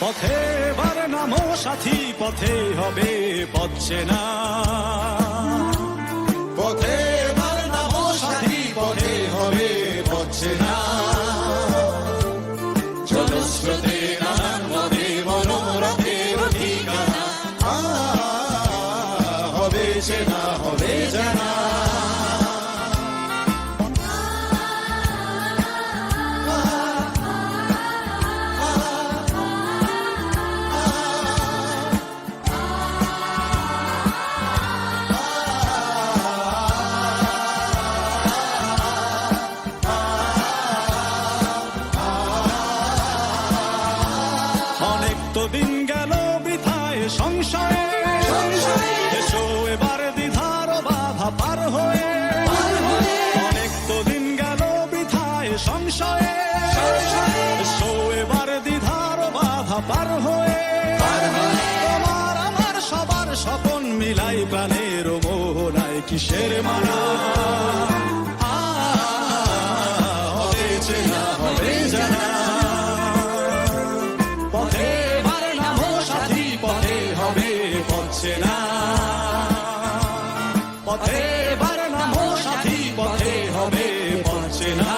পথে এবার নামো সাথী, পথে হবে পথ চেনা। পথে এবার নামো সাথী, পথে হবে পথ চেনা। জলস্রোতে নানান পথে মনোরথের ঠিকানা, হবে চেনা, হবে জানা। দিন গেল বৃথায় সংশয়ে, এসো এবার দ্বিধার বাধা পার হয়ে। অনেক তো দিন গেল বৃথায় সংশয়ে, এসো এবার দ্বিধার বাধা পার হয়ে। তোমার আমার সবার স্বপন মিলাই প্রাণের মোহনায় কিসের মানা। হবে চেনা, হবে জানা। পথে চেনা, পথে এবার নামো সাথী, পথে হবে পথ চেনা।